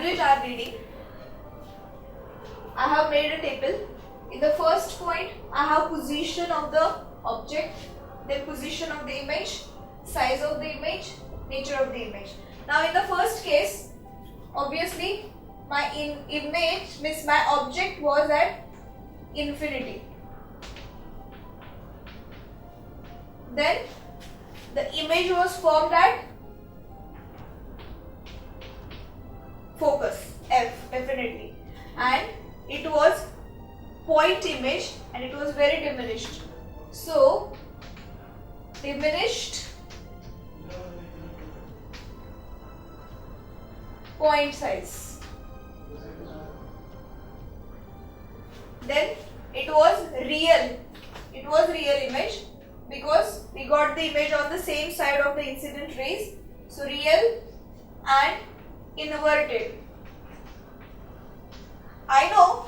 unit are reading, I have made a table. In the first point, I have position of the object, then position of the image, size of the image, nature of the image. Now in the first case, obviously my image means my object was at infinity. Then the image was formed at focus, F, definitely, and it was point image and it was very diminished. So diminished point size. Then it was real. It was real image because we got the image on the same side of the incident rays. So real and inverted. I know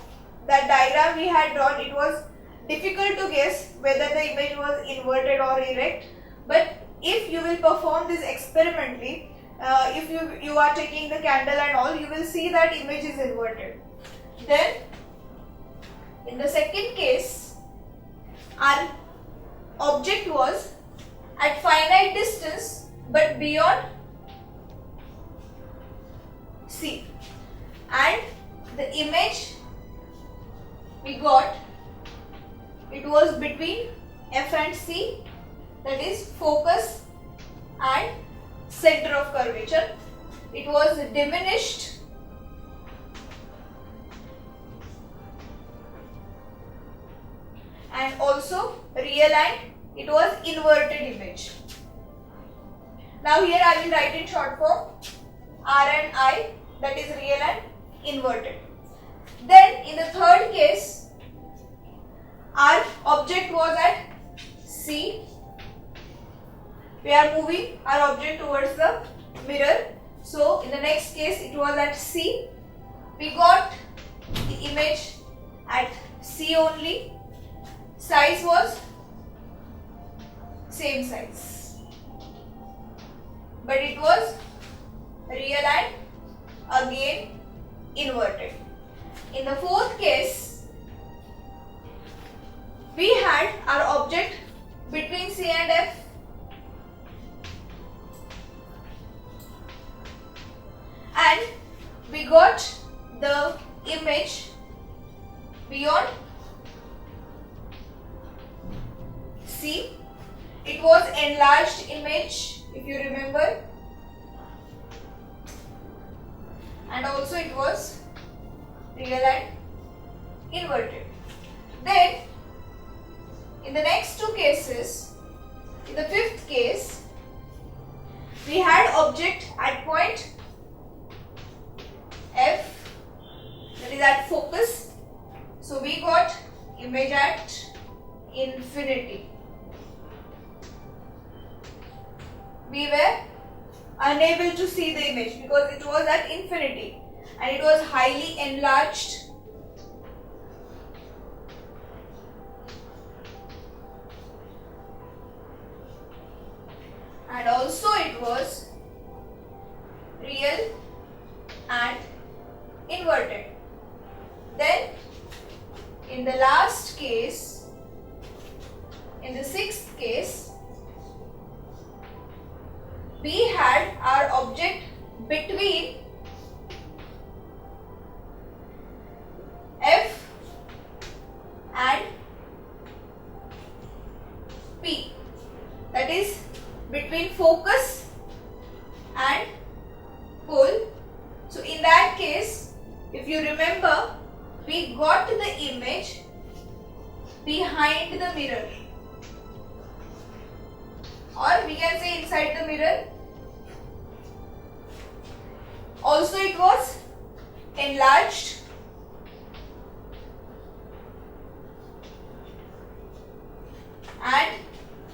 that diagram we had drawn, it was difficult to guess whether the image was inverted or erect, but if you will perform this experimentally, if you are taking the candle and all, you will see that image is inverted. Then in the second case, our object was at finite distance but beyond C, and the image we got, it was between F and C, that is focus and center of curvature. It was diminished and also real, and it was inverted image. Now here I will write in short form R and I, that is real and inverted. Then in the third case, our object was at C. We are moving our object towards the mirror. So in the next case it was at C. We got the image at C only. Size was same size, but it was real and again inverted. In the fourth case, we had our object between C and F, and we got the image beyond C. It was enlarged image, if you remember, and also it was real and inverted. Then in the next two cases, in the fifth case, we had object at point F, that is at focus. So we got image at infinity. We were unable to see the image because it was at infinity and it was highly enlarged. And also it was real and inverted. Then in the last case, in the sixth case, we had our object between F and P, that is between focus and pole. So in that case, if you remember, we got the image behind the mirror, or we can say inside the mirror. Also it was enlarged and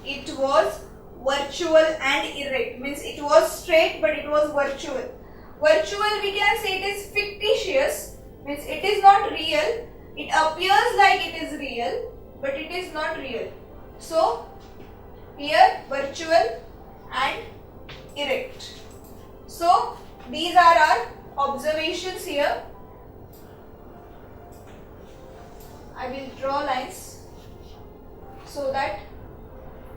it was virtual and erect, means it was straight but it was virtual. Virtual, we can say it is fictitious, means it is not real. It appears like it is real but it is not real. So here virtual and erect. So these are our observations here. I will draw lines so that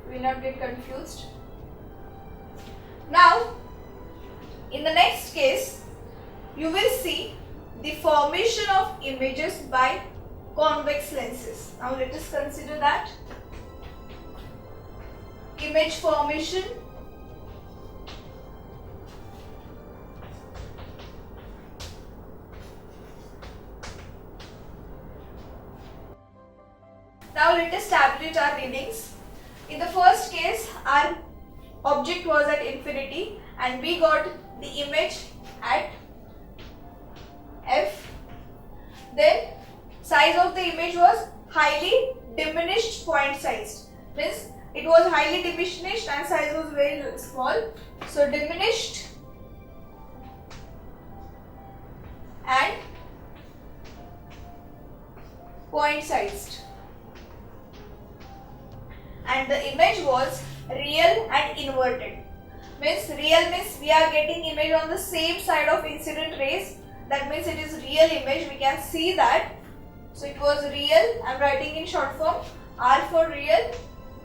we will not get confused. Now, in the next case, you will see the formation of images by convex lenses. Now, let us consider that. Image formation Now let us tabulate our readings. In the first case, our object was at infinity and we got the image at f. Then size of the image was highly diminished point size. Means it was highly diminished and size was very small. So diminished and point sized. And the image was real and inverted. Means real means we are getting image on the same side of incident rays. That means it is real image. We can see that. So it was real. I am writing in short form. R for real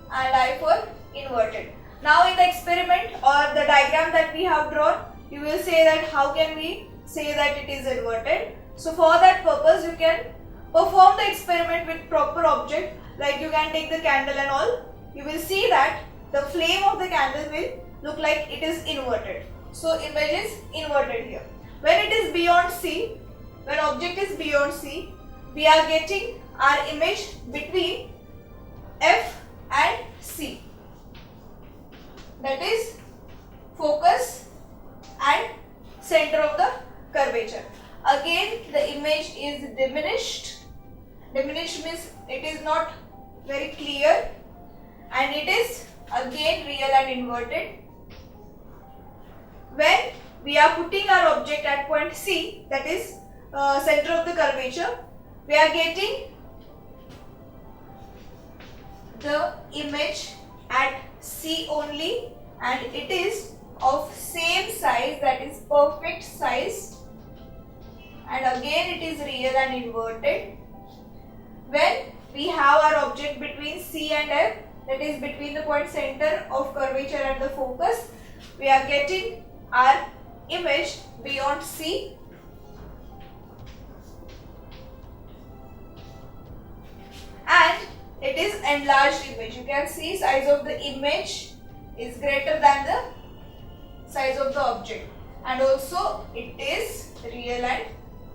and I for inverted. Now in the experiment or the diagram that we have drawn, you will say that how can we say that it is inverted. So for that purpose you can perform the experiment with proper object, like you can take the candle and all. You will see that the flame of the candle will look like it is inverted. So image is inverted here. When it is beyond C, when object is beyond C, we are getting our image between F and C. That is focus and center of the curvature. Again the image is diminished. Diminished means it is not very clear. And it is again real and inverted. When we are putting our object at point C, that is center of the curvature, we are getting the image at C only and it is of same size, that is perfect size, and again it is real and inverted. When we have our object between C and F, that is between the point center of curvature and the focus, we are getting our image beyond C. And it is enlarged image. You can see size of the image is greater than the size of the object, and also it is real and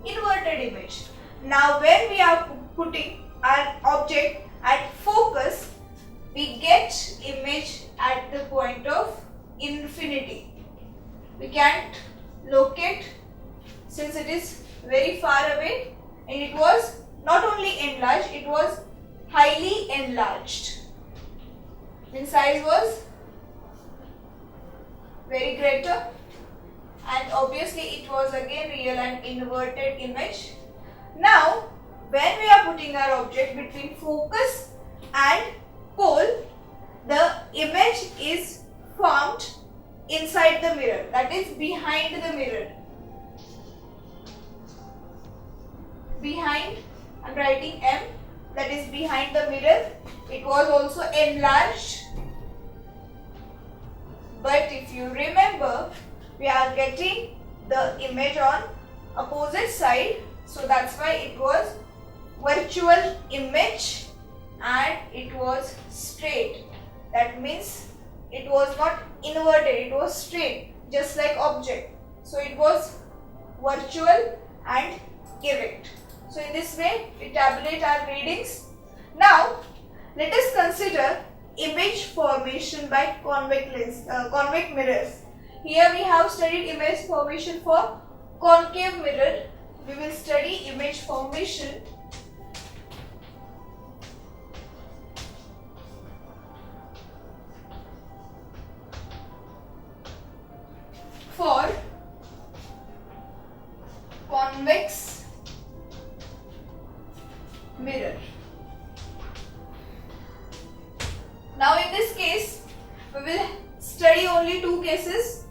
inverted image. Now when we are putting our object at focus, we get image at the point of infinity. We can't locate since it is very far away, and it was not only enlarged, it was highly enlarged. The size was very greater, and obviously it was again real and inverted image. Now when we are putting our object between focus and pole, the image is formed inside the mirror, that is behind the mirror. Behind, I am writing M, that is behind the mirror. It was also enlarged, but if you remember, we are getting the image on opposite side, so that's why it was virtual image and it was straight. That means it was not inverted, it was straight, just like object. So it was virtual and erect. So in this way we tabulate our readings. Now let us consider image formation by convex mirrors. Here we have studied image formation for concave mirror. We will study image formation for convex mirror. Now in this case we will study only two cases,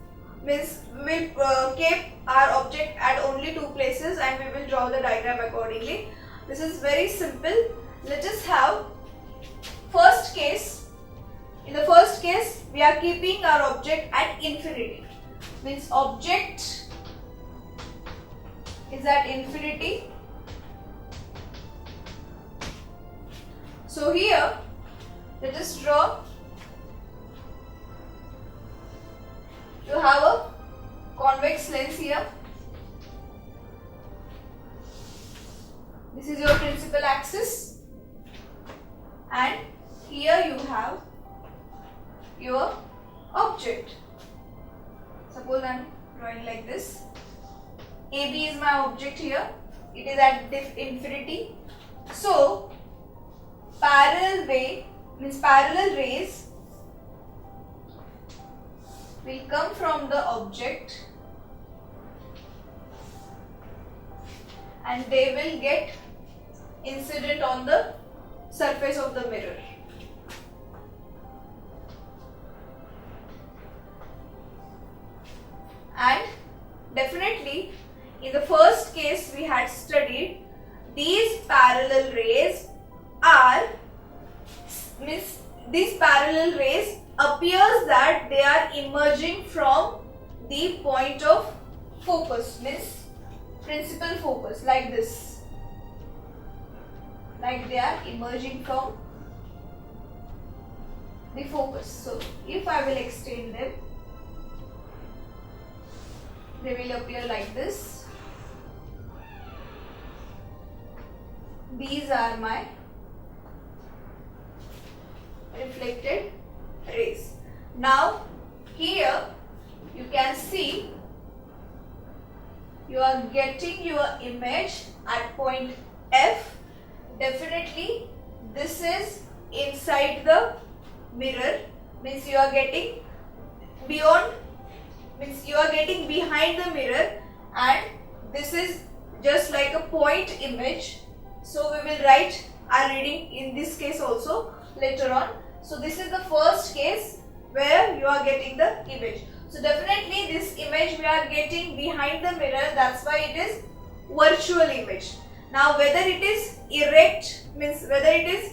means we will keep our object at only two places and we will draw the diagram accordingly. This is very simple. Let us have first case. In the first case, we are keeping our object at infinity. Means object is at infinity. So here, let us draw. You have a convex lens here. This is your principal axis, and here you have your object. Suppose I am drawing like this. AB is my object here. It is at infinity. So parallel rays will come from the object and they will get incident on the surface of the mirror. And definitely in the first case we had studied, these parallel rays appears that they are emerging from the point of focus, means principal focus, like this, like they are emerging from the focus. So if I will extend them, they will appear like this. These are my reflected rays. Now here you can see you are getting your image at point F. Definitely this is inside the mirror, means you are getting beyond, means you are getting behind the mirror, and this is just like a point image. So we will write our reading in this case also later on. So this is the first case where you are getting the image. So definitely this image we are getting behind the mirror, that's why it is virtual image. Now whether it is erect, means whether it is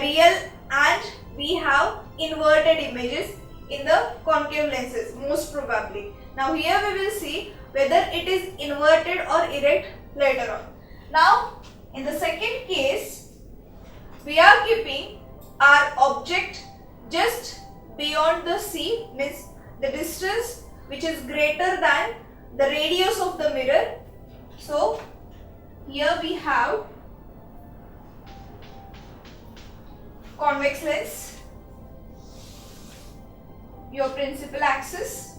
real, and we have inverted images in the concave lenses most probably. Now here we will see whether it is inverted or erect later on. Now in the second case, we are keeping our object just beyond the C, means the distance which is greater than the radius of the mirror. So here we have convex lens, your principal axis.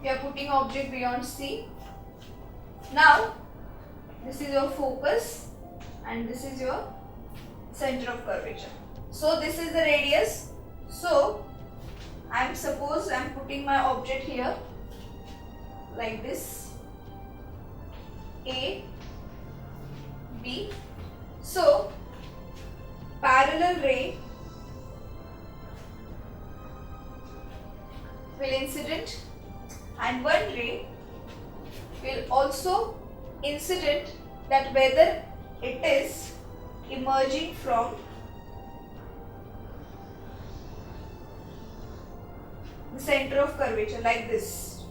We are putting object beyond C. Now this is your focus and this is your center of curvature. So this is the radius. So suppose I am putting my object here like this, A, B. So parallel ray will incident and one ray will also incident, that whether it is emerging from the center of curvature like this.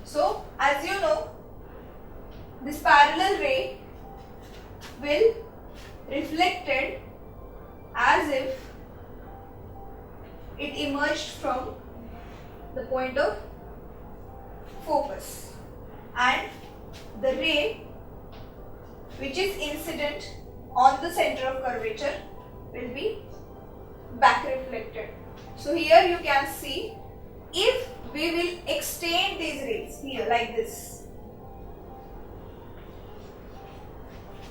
So as you know, this parallel ray will reflected as if it emerged from the point of focus, and the ray which is incident on the center of curvature will be back reflected. So here you can see, if we will extend these rays here like this,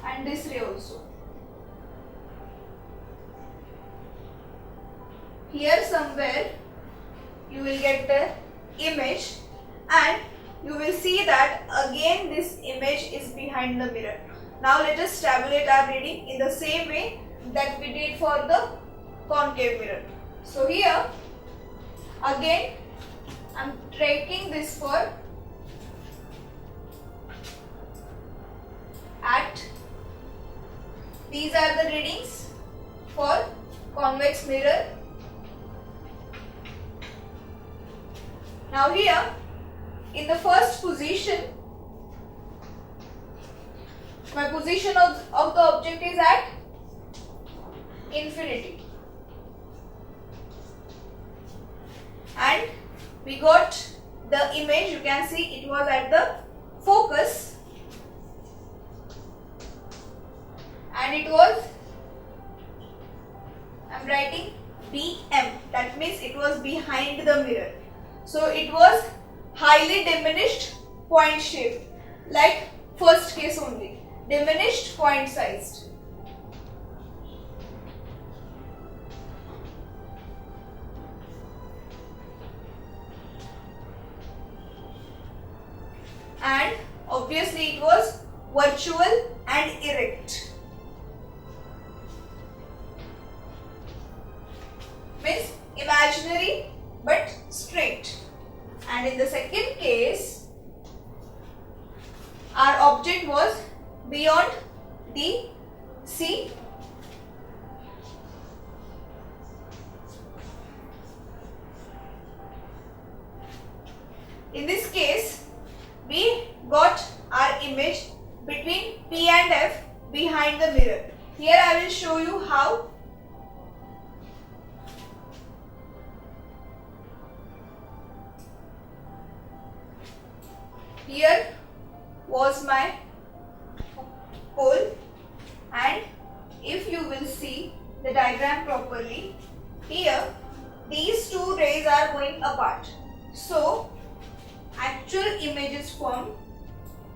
and this ray also, here somewhere you will get the image, and you will see that again this image is behind the mirror. Now let us tabulate our reading in the same way that we did for the concave mirror. So here again I am taking this for at. These are the readings for convex mirror. Now here in the first position, my position of the object is at infinity, and we got the image. You can see it was at the focus, and it was, I am writing BM, that means it was behind the mirror. So it was highly diminished point shaped, like first case only, diminished point sized. And obviously it was virtual and erect. Means imaginary but straight. And in the second case, our object was beyond the sea. In this case, we got our image between P and F behind the mirror. Here I will show you how. Here was my pole, and if you will see the diagram properly, here these two rays are going apart. So actual image is formed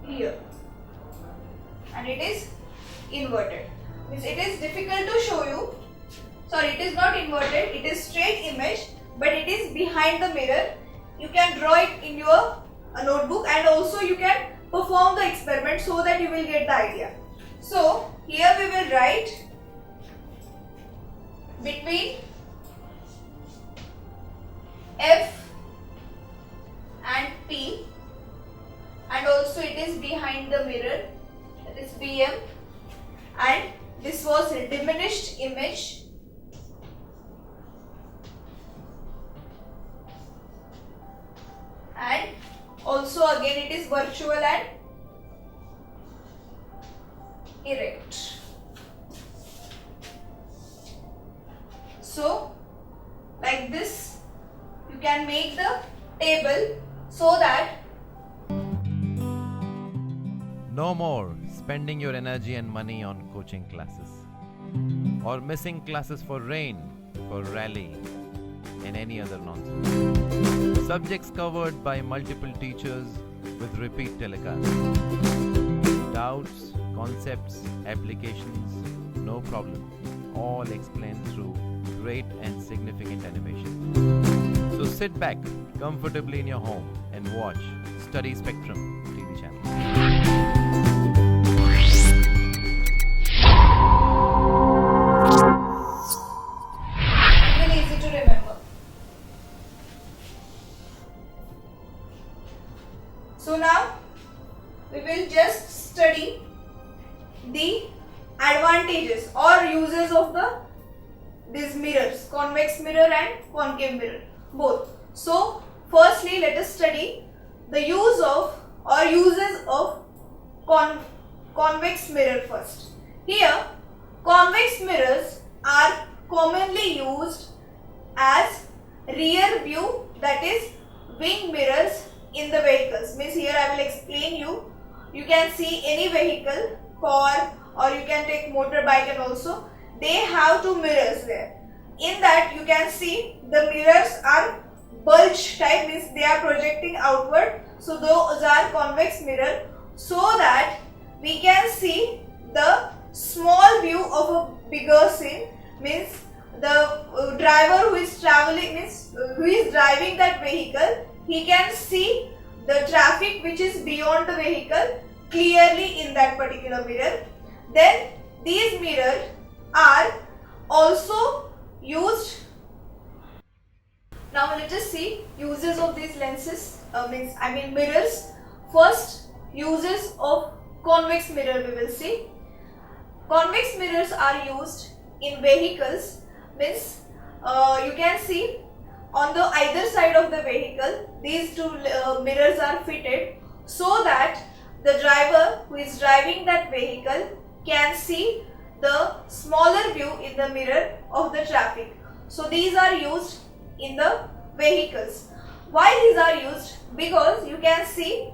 here, and it is inverted. Means it is difficult to show you. Sorry, it is not inverted, it is straight image, but it is behind the mirror. You can draw it in your notebook, and also you can perform the experiment so that you will get the idea. So here we will write between F and P, and also it is behind the mirror, that is BM, and this was a diminished image. And also again it is virtual and erect. So like this you can make the table so that no more spending your energy and money on coaching classes or missing classes for rain, for rally and any other nonsense. Subjects covered by multiple teachers with repeat telecasts. Doubts, concepts, applications, no problem. All explained through great and significant animation. So sit back comfortably in your home and watch Study Spectrum TV channel. So now we will just study the advantages or uses of these mirrors, convex mirror and concave mirror, both. So firstly let us study the use of or uses of convex mirror first. Here convex mirrors are commonly used as rear view, that is wing mirrors in the vehicles. Means here I will explain you. You can see any vehicle, car, or you can take motorbike, and also they have two mirrors there. In that you can see the mirrors are bulge type, means they are projecting outward. So those are convex mirror, so that we can see the small view of a bigger scene. Means the driver who is traveling, means who is driving that vehicle, he can see the traffic which is beyond the vehicle clearly in that particular mirror. Then these mirrors are also used. Now let us see uses of these lenses, mirrors. First, uses of convex mirror we will see. Convex mirrors are used in vehicles, means you can see on the either side of the vehicle these two mirrors are fitted so that the driver who is driving that vehicle can see the smaller view in the mirror of the traffic. So these are used in the vehicles. Why these are used? Because you can see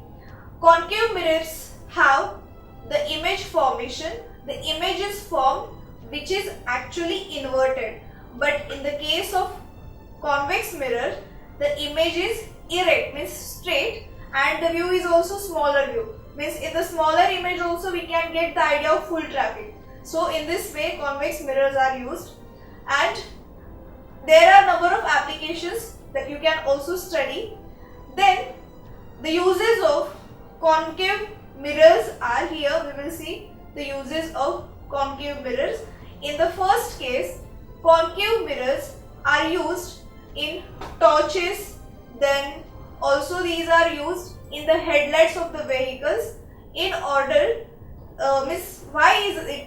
concave mirrors have the image formation. The image is formed which is actually inverted, but in the case of convex mirror the image is erect, means straight, and the view is also smaller view, means in the smaller image also we can get the idea of full traffic. So in this way convex mirrors are used, and there are number of applications that you can also study. Then the uses of concave mirrors are here. We will see the uses of concave mirrors. In the first case, concave mirrors are used in torches. Then also these are used in the headlights of the vehicles in order,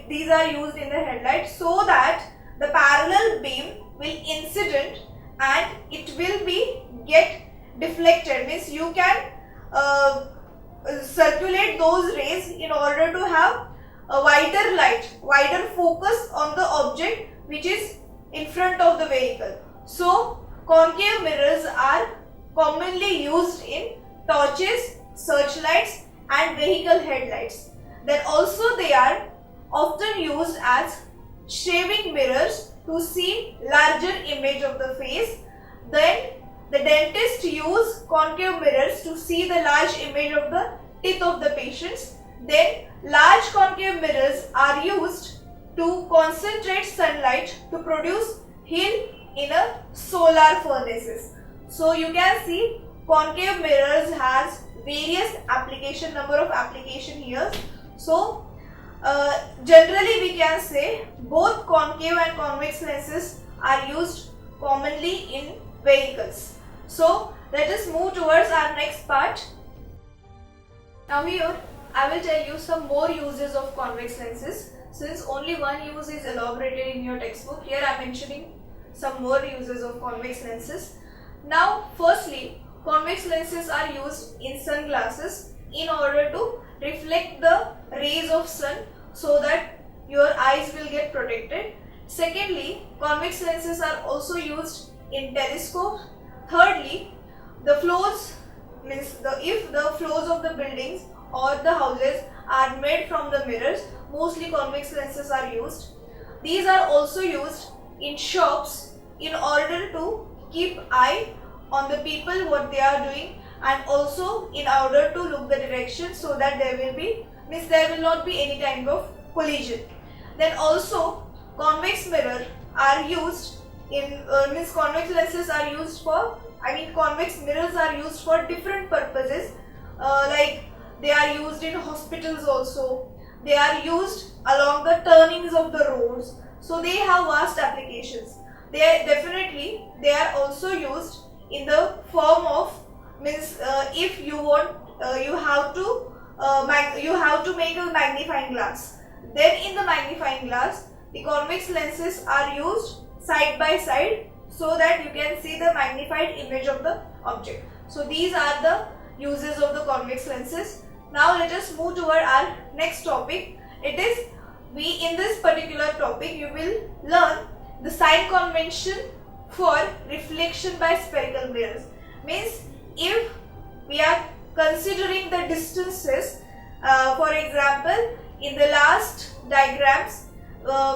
these are used in the headlights? So that the parallel beam will incident and it will be get deflected, means you can circulate those rays in order to have a wider light, wider focus on the object which is in front of the vehicle. So concave mirrors are commonly used in torches, searchlights and vehicle headlights. Then also they are often used as shaving mirrors to see larger image of the face. Then the dentist use concave mirrors to see the large image of the teeth of the patients. Then large concave mirrors are used to concentrate sunlight to produce heat in a solar furnaces. So you can see concave mirrors has various application, number of application here. So generally we can say both concave and convex lenses are used commonly in vehicles. So let us move towards our next part. Now here I will tell you some more uses of convex lenses. Since only one use is elaborated in your textbook, here I am mentioning some more uses of convex lenses. Now firstly, convex lenses are used in sunglasses in order to reflect the rays of sun so that your eyes will get protected. Secondly, convex lenses are also used in telescopes. Thirdly, the floors, if the floors of the buildings or the houses are made from the mirrors, mostly convex lenses are used. These are also used in shops in order to keep eye on the people what they are doing, and also in order to look the direction so that there will not be any kind of collision. Then also convex mirror are used in convex lenses are used for, convex mirrors are used for different purposes, like they are used in hospitals also, they are used along the turnings of the roads, so they have vast applications. They are also used in the form of, if you want, you have to make a magnifying glass. Then in the magnifying glass, the convex lenses are used side by side so that you can see the magnified image of the object. So these are the uses of the convex lenses. Now let us move toward our next topic. It is, in this particular topic you will learn the sign convention for reflection by spherical mirrors. Means if we are considering the distances, for example in the last diagrams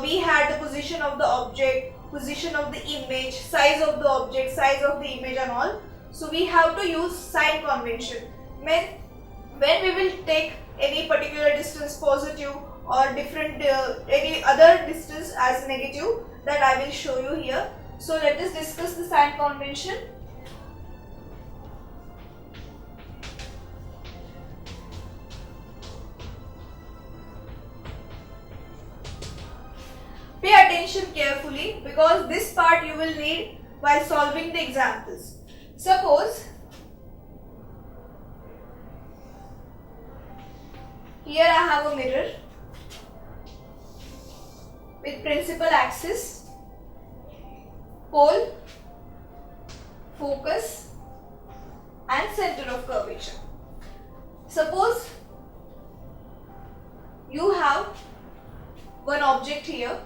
we had the position of the object, position of the image, size of the object, size of the image and all. So we have to use sign convention. When we will take any particular distance positive or different any other distance as negative, that I will show you here. So let us discuss the sign convention. Pay attention carefully because this part you will need while solving the examples. Suppose here I have a mirror with principal axis, pole, focus and center of curvature. Suppose you have one object here,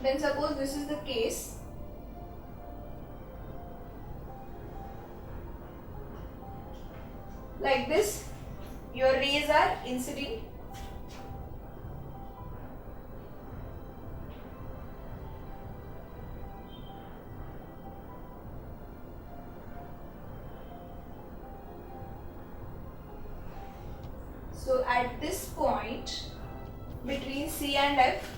then suppose this is the case. Like this, your rays are incident. So at this point between C and F,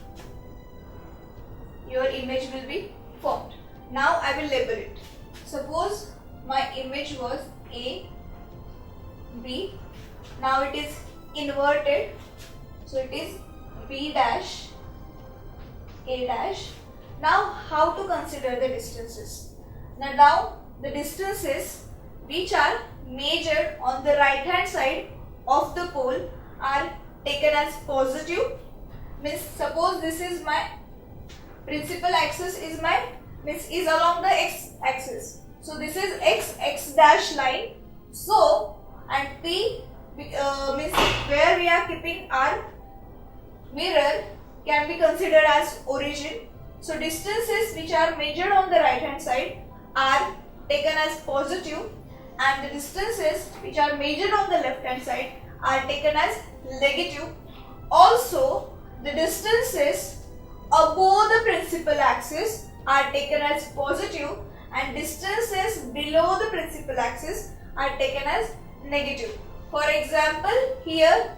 your image will be formed. Now I will label it. Suppose my image was A, B. Now it is inverted. So it is B dash, A dash. Now how to consider the distances? Now the distances which are measured on the right hand side of the pole are taken as positive. Means suppose this is my principal axis is along the x axis. So this is x dash line. So and P means where we are keeping our mirror can be considered as origin. So distances which are measured on the right hand side are taken as positive and the distances which are measured on the left hand side are taken as negative. Also the distances above the principal axis are taken as positive and distances below the principal axis are taken as negative. For example, here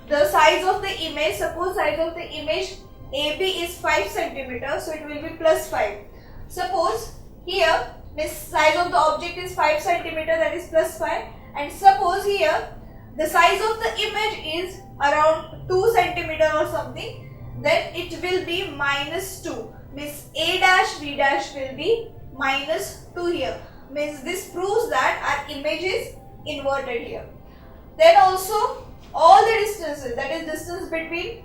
the size of the image, suppose size of the image AB is 5 cm, so it will be plus 5. Suppose here this size of the object is 5 cm, that is plus 5, and suppose here the size of the image is around 2 cm or something, then it will be minus 2. Means A dash B dash will be minus 2 here. Means this proves that our image is inverted here. Then also all the distances, that is distance between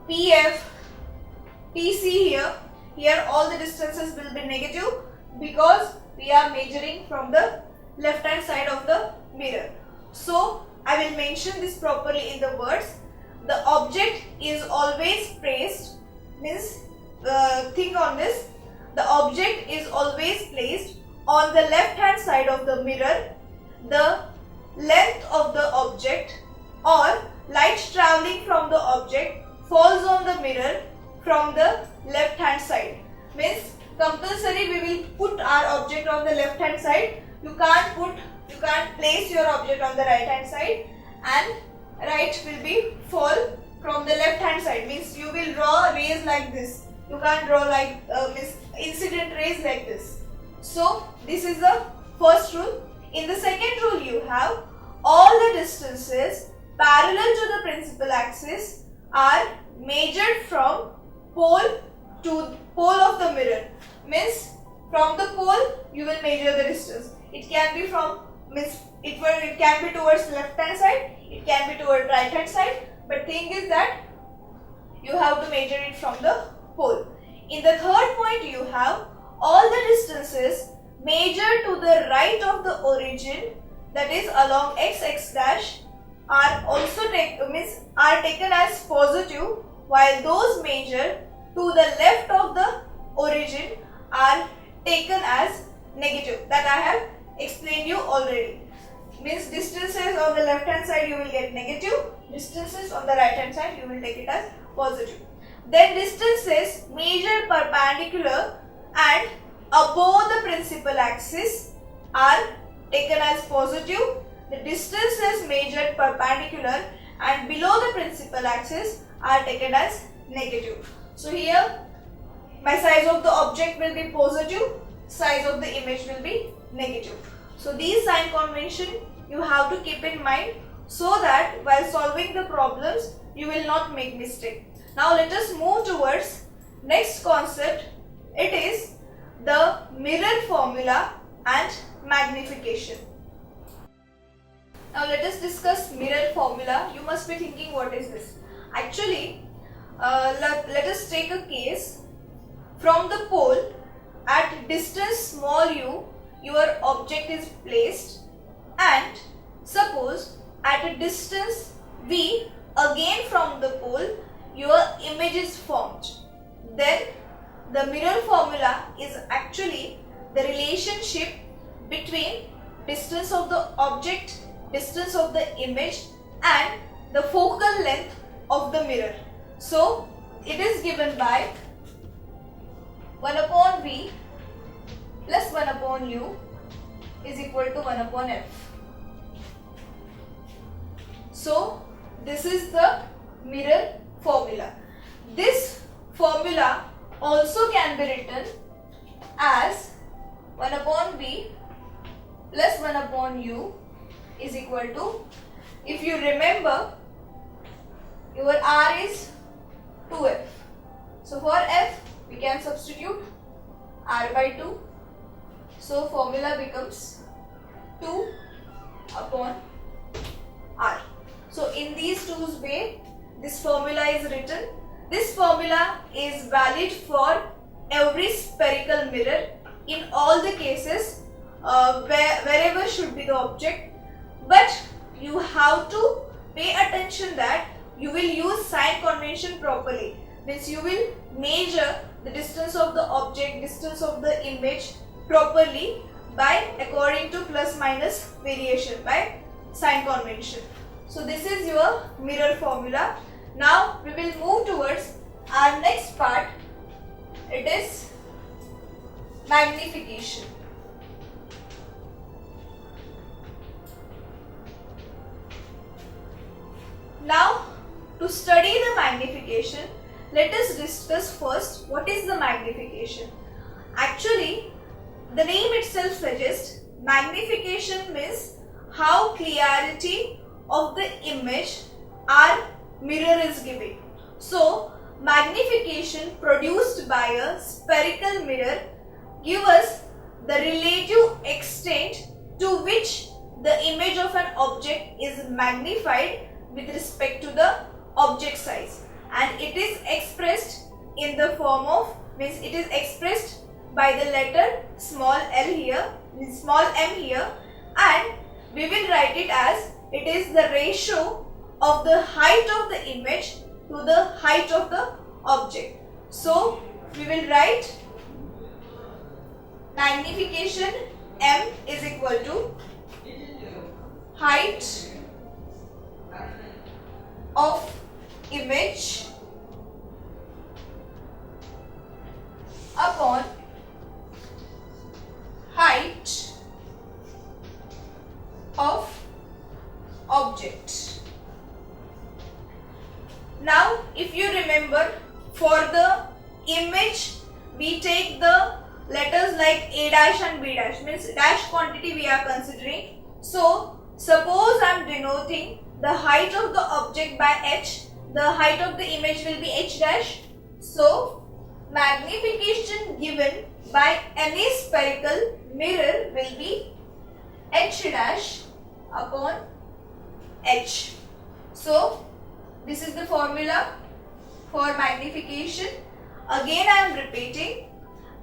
PF, PC here all the distances will be negative because we are measuring from the left hand side of the mirror. So I will mention this properly in the words. The object is always placed, means think on this, the object is always placed on the left hand side of the mirror. The length of the object or light travelling from the object falls on the mirror from the left hand side. Means compulsory we will put our object on the left hand side. You can't place your object on the right hand side, and right will be fall from the left hand side. Means you will draw rays like this. You can't draw like incident rays like this. So this is the first rule. In the second rule you have all the distances parallel to the principal axis are measured from pole to pole of the mirror. Means from the pole you will measure the distance. It can be from it can be towards left hand side, it can be towards right hand side, but thing is that you have to measure it from the pole. In the third point you have all the distances measured to the right of the origin, that is along x dash, are also taken as positive, while those measured to the left of the origin are taken as negative. That I have explained you already. Means distances on the left hand side you will get negative, distances on the right hand side you will take it as positive. Then distances measured perpendicular and above the principal axis are taken as positive. The distances measured perpendicular and below the principal axis are taken as negative. So here my size of the object will be positive, size of the image will be negative. So these sign convention you have to keep in mind so that while solving the problems you will not make mistake. Now let us move towards next concept. It is the mirror formula and magnification. Now let us discuss mirror formula. You must be thinking, what is this? Actually, let us take a case. From the pole at distance small u, your object is placed, and suppose at a distance v, again from the pole, your image is formed. Then the mirror formula is actually the relationship between distance of the object, distance of the image, and the focal length of the mirror. So it is given by 1 upon v plus 1 upon u is equal to 1 upon f. So this is the mirror formula. This formula also can be written as 1 upon v plus 1 upon u is equal to, if you remember, your r is 2f. So for f we can substitute r by 2. So formula becomes 2 upon r. So in these two ways this formula is written. This formula is valid for every spherical mirror in all the cases wherever should be the object. But you have to pay attention that you will use sign convention properly. Means you will measure the distance of the object, distance of the image properly by according to plus minus variation by sign convention. So this is your mirror formula. Now we will move towards our next part. It is magnification. Now to study the magnification, let us discuss first what is the magnification. Actually, the name itself suggests magnification means how clarity of the image our mirror is giving. So magnification produced by a spherical mirror give us the relative extent to which the image of an object is magnified with respect to the object size, and it is expressed in the form of, means it is expressed by the letter small l here, means small m here, and we will write it as it is the ratio of the height of the image to the height of the object. So we will write magnification m is equal to height of image upon height of object. Now if you remember, for the image we take the letters like a dash and b dash, means dash quantity we are considering. So suppose I am denoting the height of the object by h, the height of the image will be h dash. So magnification given by any spherical mirror will be h dash upon h. So this is the formula for magnification. Again I am repeating,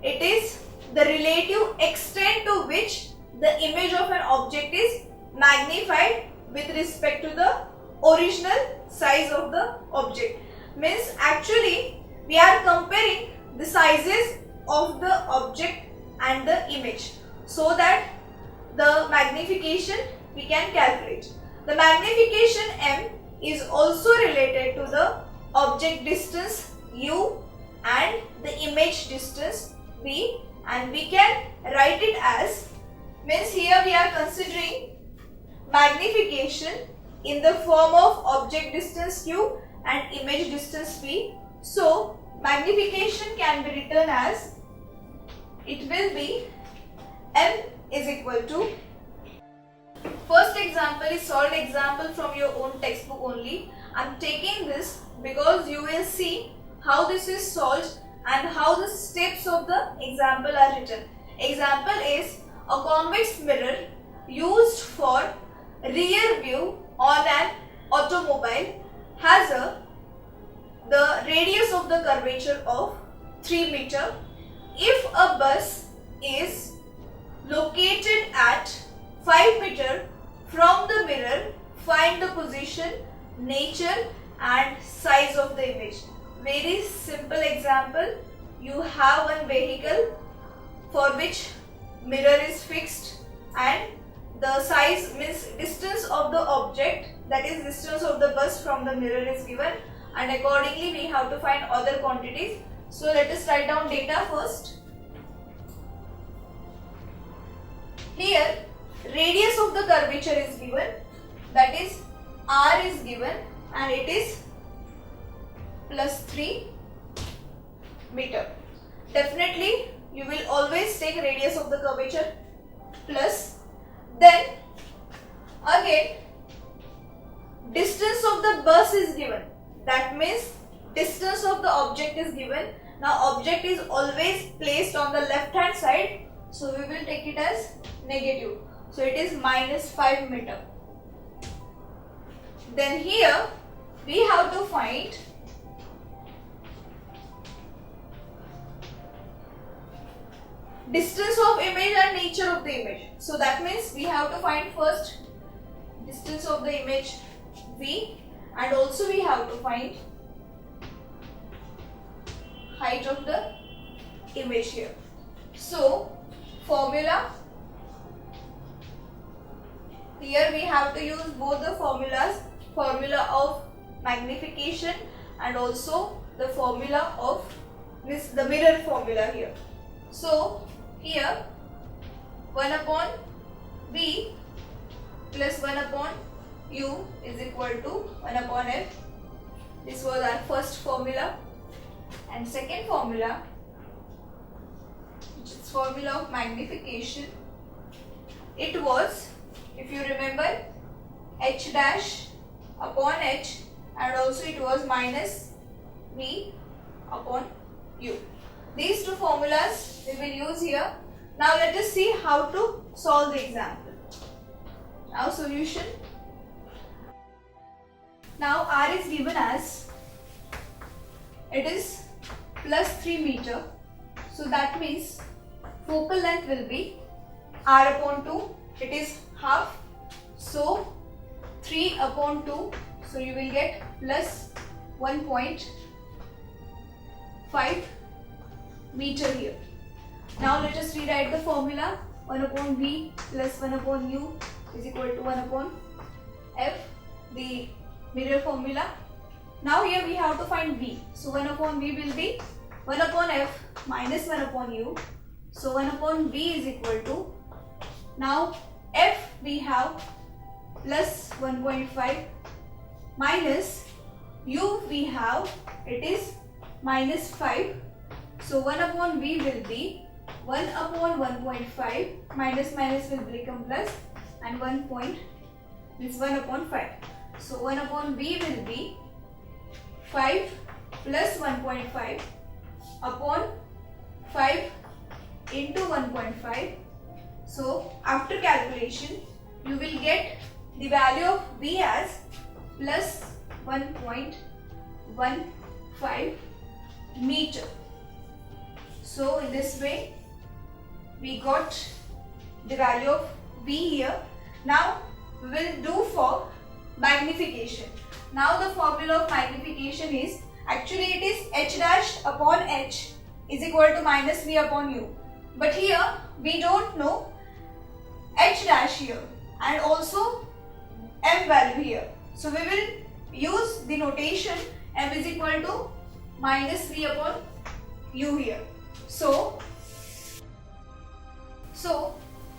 it is the relative extent to which the image of an object is magnified with respect to the original size of the object. Means actually we are comparing the sizes of the object and the image, so that the magnification we can calculate. The magnification m is also related to the object distance u and the image distance v, and we can write it as, means here we are considering magnification in the form of object distance u and image distance v. So magnification can be written as, it will be m is equal to first example is solved example from your own textbook only. I'm taking this because you will see how this is solved and how the steps of the example are written. Example is a convex mirror used for rear view on an automobile has the radius of the curvature of 3 meter. If a bus is located at 5 meter from the mirror, find the position, nature and size of the image. Very simple example. You have one vehicle for which mirror is fixed and the size means distance of the object, that is distance of the bus from the mirror is given, and accordingly we have to find other quantities. So let us write down data first. Here radius of the curvature is given, that is r is given and it is plus 3 meter. Definitely you will always take radius of the curvature plus, then again distance of the bus is given, that means distance of the object is given. Now object is always placed on the left hand side, so we will take it as negative, so it is minus 5 meter. Then here we have to find distance of image and nature of the image. So that means we have to find first distance of the image v, and also we have to find height of the image here. So formula, here we have to use both the formulas, formula of magnification and also the formula of the mirror formula here. So here 1 upon v plus 1 upon u is equal to 1 upon f. This was our first formula. And second formula, which is formula of magnification, it was, if you remember, h dash upon h, and also it was minus v upon u. These two formulas we will use here. Now let us see how to solve the example. Now solution. Now r is given as, it is plus 3 meter, so that means focal length will be r upon 2, it is half, so 3 upon 2, so you will get plus 1.5 meter here. Now let us rewrite the formula. 1 upon v plus 1 upon u is equal to 1 upon f, the mirror formula. Now here we have to find v. So 1 upon v will be 1 upon f minus 1 upon u. So 1 upon v is equal to, now f we have plus 1.5 minus u we have, it is minus 5. So 1 upon v will be 1 upon 1.5, minus minus will become plus, and 1 upon 5. So 1 upon v will be 5 plus 1.5 upon 5 into 1.5. So after calculation you will get the value of v as plus 1.15 meter. So in this way we got the value of v here. Now we will do for magnification. Now the formula of magnification is, actually it is h dash upon h is equal to minus v upon u. But here we don't know h dash here and also m value here. So we will use the notation m is equal to minus v upon u here. So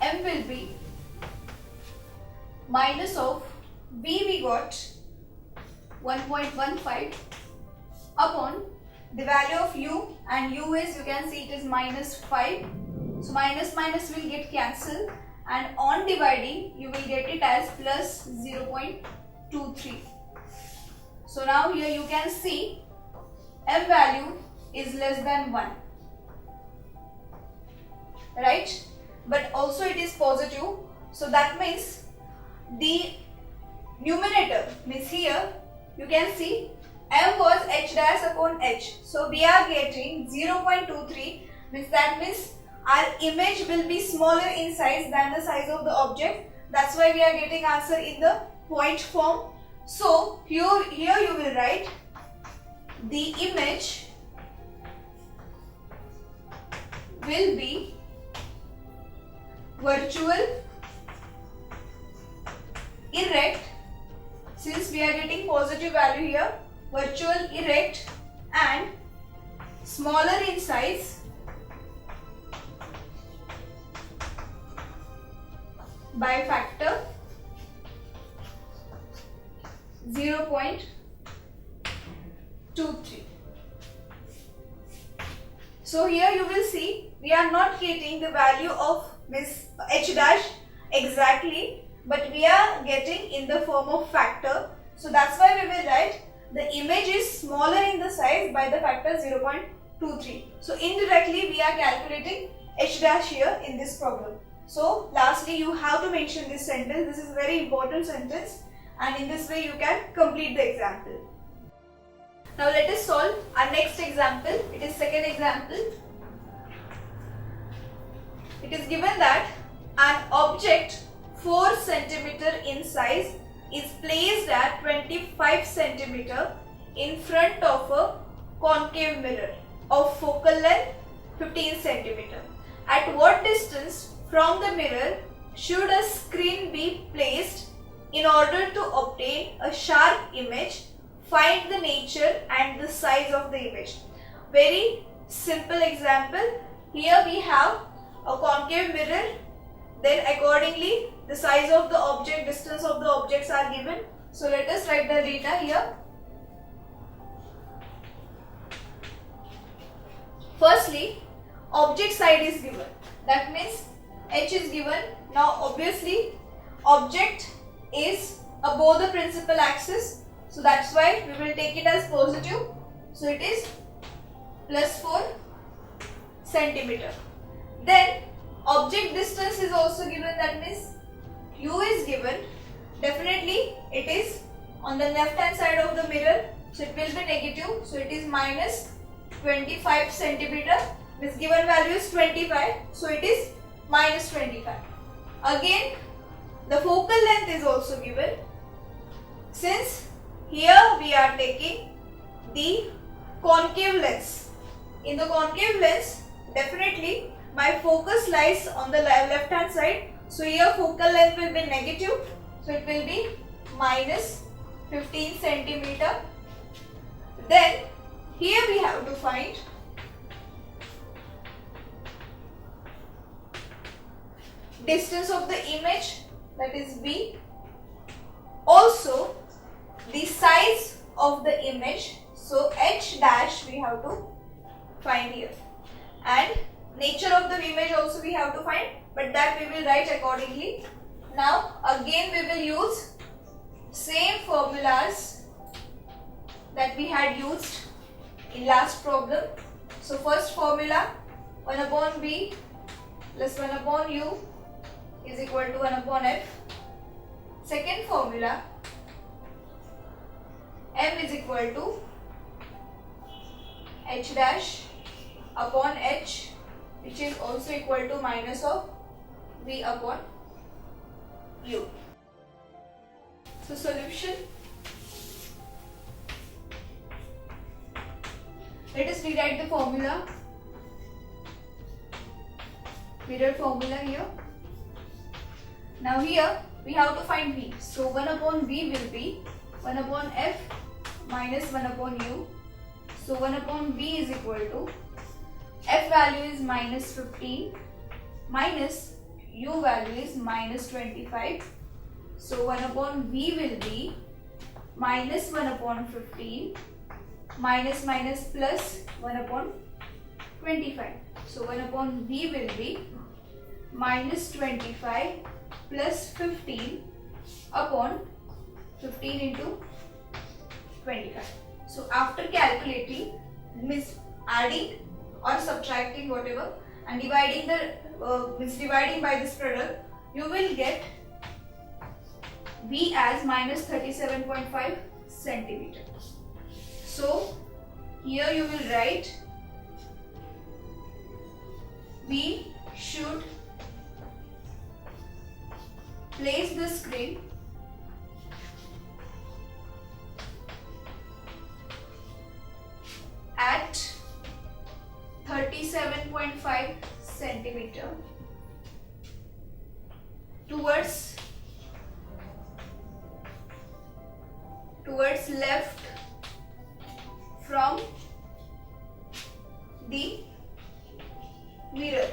m will be minus of v we got 1.15 upon the value of u, and u is, you can see it is minus 5. So minus minus will get cancelled and on dividing you will get it as plus 0.23. So now here you can see m value is less than 1, right? But also it is positive, so that means the numerator means here you can see m was h dash upon h, so we are getting 0.23, means that means our image will be smaller in size than the size of the object. That's why we are getting answer in the point form. So here you will write the image will be virtual, erect, since we are getting positive value here, virtual, erect and smaller in size by factor 0.23. So here you will see we are not getting the value of Miss h dash exactly, but we are getting in the form of factor. So that's why we will write the image is smaller in the size by the factor 0.23. So indirectly we are calculating h dash here in this problem. So lastly you have to mention this sentence. This is a very important sentence, and in this way you can complete the example. Now let us solve our next example. It is second example. It is given that an object 4 cm in size is placed at 25 cm in front of a concave mirror of focal length 15 cm. At what distance from the mirror should a screen be placed in order to obtain a sharp image? Find the nature and the size of the image. Very simple example. Here we have a concave mirror, then accordingly the size of the object, distance of the objects are given. So let us write the data here. Firstly, object side is given. That means h is given. Now obviously object is above the principal axis. So that's why we will take it as positive. So it is plus 4 centimeter. Then object distance is also given. That means u is given. Definitely it is on the left hand side of the mirror. So it will be negative. So it is minus 25 centimeter. This given value is 25. So it is minus 25. Again the focal length is also given. Since here we are taking the concave lens. In the concave lens, definitely my focus lies on the left hand side. So here focal length will be negative. So it will be minus 15 centimeter. Then here we have to find distance of the image, that is B. Also the size of the image, so h dash we have to find here, and nature of the image also we have to find, but that we will write accordingly. Now again we will use same formulas that we had used in last problem. So first formula 1 upon b plus 1 upon u is equal to 1 upon f. Second formula m is equal to h dash upon h, which is also equal to minus of v upon u. So solution, let us rewrite the formula, mirror formula here. Now here we have to find v, so 1 upon v will be 1 upon f minus 1 upon u. So 1 upon v is equal to f value is minus 15 minus u value is minus 25. So 1 upon v will be minus 1 upon 15 minus minus plus 1 upon 25. So 1 upon v will be minus 25 plus 15 upon 15 into 25. So after calculating, means adding or subtracting whatever and dividing dividing by this product, you will get V as minus 37.5 centimeter. So here you will write we should place the screen at 37.5 centimeter towards left from the mirror.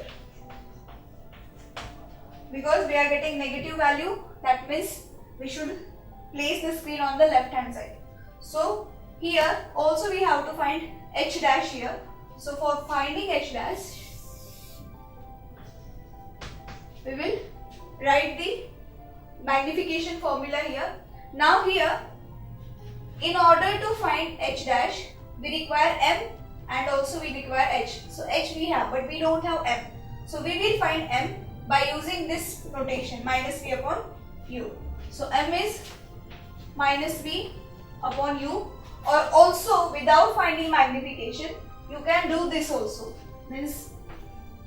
Because we are getting negative value, that means we should place the screen on the left hand side. So here also we have to find h dash here. So for finding h dash, we will write the magnification formula here. Now here, in order to find h dash, we require m and also we require h. So h we have, but we don't have m. So we will find m by using this notation, minus v upon u. So m is minus v upon u, or also without finding magnification, you can do this also. Means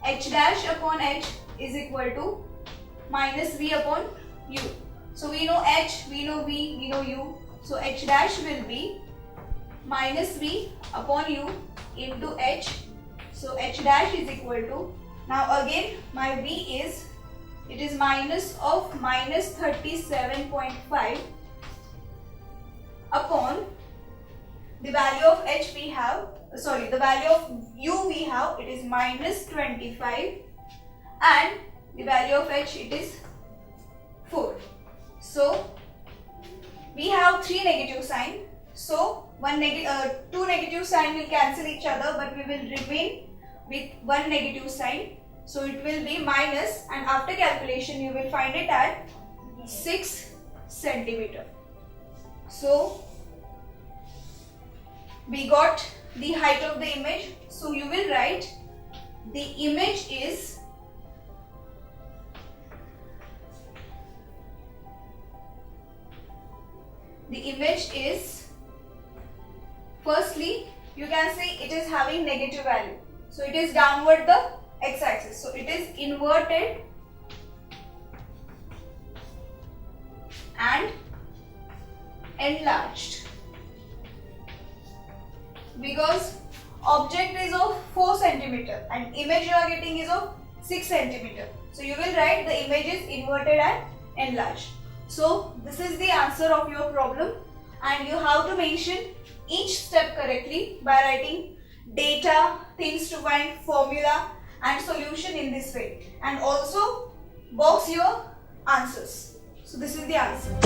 h dash upon h is equal to minus v upon u. So we know h, we know v, we know u. So h dash will be minus v upon u into h. So h dash is equal to, now again my v is, it is minus of minus 37.5 upon the value of h we have, sorry, the value of u we have, it is minus 25, and the value of h, it is 4. So we have 3 negative sign. So two negative sign will cancel each other, but we will remain with 1 negative sign. So it will be minus, and after calculation you will find it at 6 centimeter. So we got the height of the image. So you will write the image is firstly you can say it is having negative value. So it is downward the x-axis. So it is inverted and enlarged, because object is of 4 centimeter and image you are getting is of 6 centimeter. So you will write the image is inverted and enlarged. So this is the answer of your problem, and you have to mention each step correctly by writing data, things to find, formula and solution in this way, and also box your answers. So this is the answer.